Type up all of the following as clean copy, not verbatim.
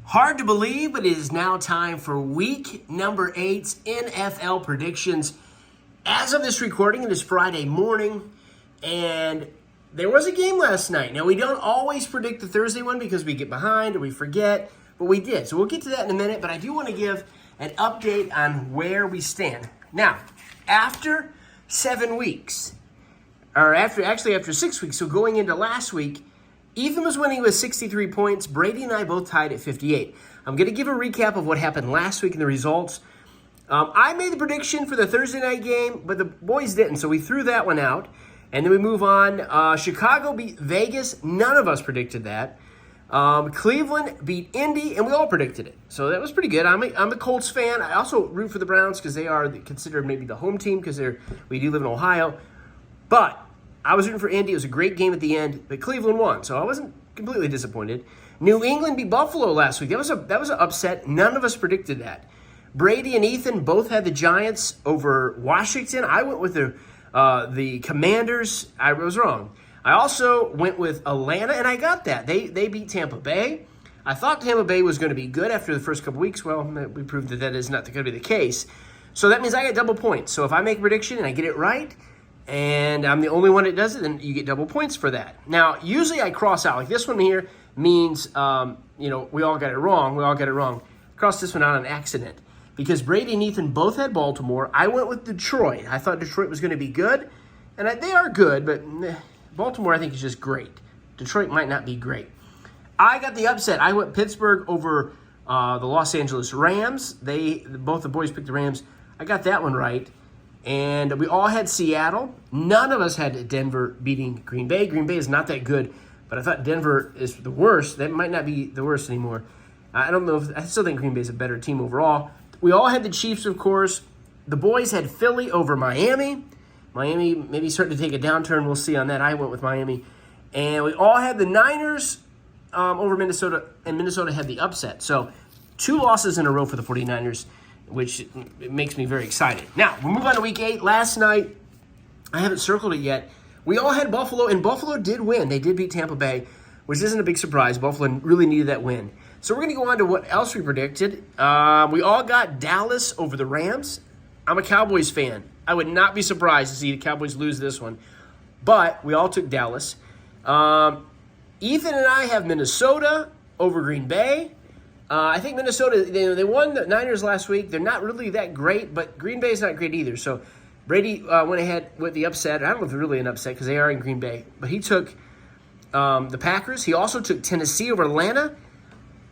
Hard to believe, but it is now time for week number 8's NFL predictions. As of this recording, it is Friday morning, and there was a game last night. Now, we don't always predict the Thursday one because we get behind or we forget, but we did. So we'll get to that in a minute, but I do want to give an update on where we stand. Now, after 7 weeks, or after 6 weeks, so going into last week, Ethan was winning with 63 points. Brady and I both tied at 58. I'm going to give a recap of what happened last week and the results. I made the prediction for the Thursday night game, but the boys didn't, so we threw that one out. And then we move on. Chicago beat Vegas. None of us predicted that. Cleveland beat Indy, and we all predicted it. So that was pretty good. I'm a Colts fan. I also root for the Browns because they are considered maybe the home team because we do live in Ohio. But I was rooting for Indy. It was a great game at the end, but Cleveland won, so I wasn't completely disappointed. New England beat Buffalo last week. That was an upset. None of us predicted that. Brady and Ethan both had the Giants over Washington. I went with the Commanders. I was wrong. I also went with Atlanta, and I got that. They beat Tampa Bay. I thought Tampa Bay was going to be good after the first couple weeks. Well, we proved that is not going to be the case. So that means I get double points. So if I make a prediction and I get it right, and I'm the only one that does it, then you get double points for that. Now, usually I cross out. Like this one here means, we all got it wrong. Cross this one out on accident. Because Brady and Ethan both had Baltimore. I went with Detroit. I thought Detroit was going to be good. And they are good, but Baltimore I think is just great. Detroit might not be great. I got the upset. I went Pittsburgh over the Los Angeles Rams. Both the boys picked the Rams. I got that one right. And we all had Seattle. None of us had Denver beating Green Bay. Green Bay is not that good, but I thought Denver is the worst. That might not be the worst anymore. I don't know. I still think Green Bay is a better team overall. We all had the Chiefs, of course. The boys had Philly over Miami. Miami maybe starting to take a downturn. We'll see on that. I went with Miami. And we all had the Niners over Minnesota, and Minnesota had the upset. So 2 losses in a row for the 49ers. Which makes me very excited. Now, we'll move on to week 8. Last night, I haven't circled it yet. We all had Buffalo, and Buffalo did win. They did beat Tampa Bay, which isn't a big surprise. Buffalo really needed that win. So we're going to go on to what else we predicted. We all got Dallas over the Rams. I'm a Cowboys fan. I would not be surprised to see the Cowboys lose this one. But we all took Dallas. Ethan and I have Minnesota over Green Bay. I think Minnesota, they won the Niners last week. They're not really that great, but Green Bay is not great either. So Brady went ahead with the upset. I don't know if it's really an upset because they are in Green Bay. But he took the Packers. He also took Tennessee over Atlanta.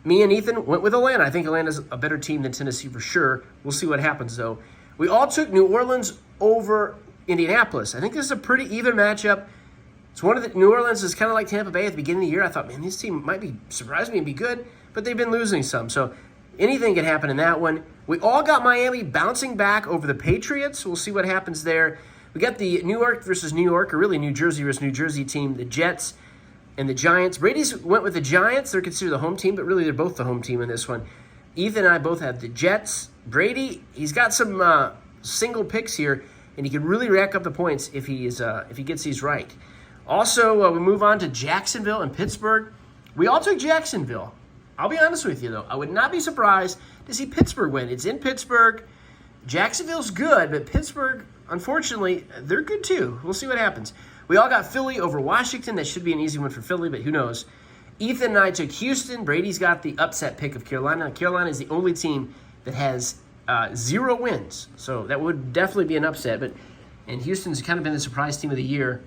Me and Ethan went with Atlanta. I think Atlanta's a better team than Tennessee for sure. We'll see what happens, though. We all took New Orleans over Indianapolis. I think this is a pretty even matchup. It's one of the New Orleans is kind of like Tampa Bay at the beginning of the year. I thought, man, this team might be surprise me and be good. But they've been losing some, so anything can happen in that one. We all got Miami bouncing back over the Patriots. We'll see what happens there. We got the New York versus New York, or really New Jersey versus New Jersey team, the Jets and the Giants. Brady's went with the Giants. They're considered the home team, but really they're both the home team in this one. Ethan and I both have the Jets. Brady, he's got some single picks here, and he can really rack up the points if he gets these right. Also, we move on to Jacksonville and Pittsburgh. We all took Jacksonville. I'll be honest with you, though. I would not be surprised to see Pittsburgh win. It's in Pittsburgh. Jacksonville's good, but Pittsburgh, unfortunately, they're good too. We'll see what happens. We all got Philly over Washington. That should be an easy one for Philly, but who knows. Ethan and I took Houston. Brady's got the upset pick of Carolina. Carolina is the only team that has 0 wins, so that would definitely be an upset. And Houston's kind of been the surprise team of the year.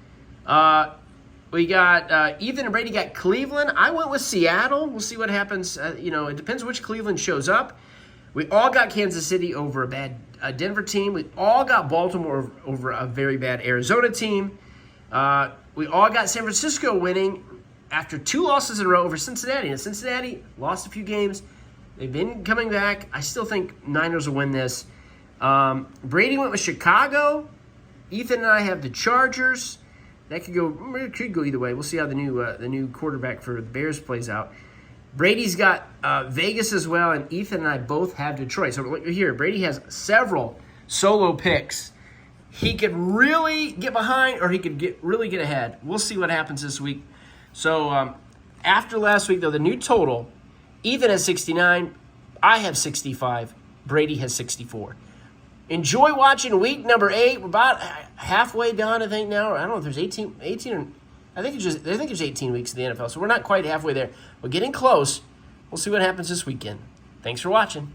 We got Ethan and Brady got Cleveland. I went with Seattle. We'll see what happens. It depends which Cleveland shows up. We all got Kansas City over a bad Denver team. We all got Baltimore over a very bad Arizona team. We all got San Francisco winning after 2 losses in a row over Cincinnati. And Cincinnati lost a few games. They've been coming back. I still think Niners will win this. Brady went with Chicago. Ethan and I have the Chargers. That could go either way. We'll see how the new quarterback for the Bears plays out. Brady's got Vegas as well, and Ethan and I both have Detroit. So look here, Brady has several solo picks. He could really get behind, or he could really get ahead. We'll see what happens this week. So after last week, though, the new total Ethan has 69. I have 65. Brady has 64. Enjoy watching week number 8. We're about halfway done, I think, now. I don't know if there's 18 or I think there's 18 weeks in the NFL, so we're not quite halfway there. We're getting close. We'll see what happens this weekend. Thanks for watching.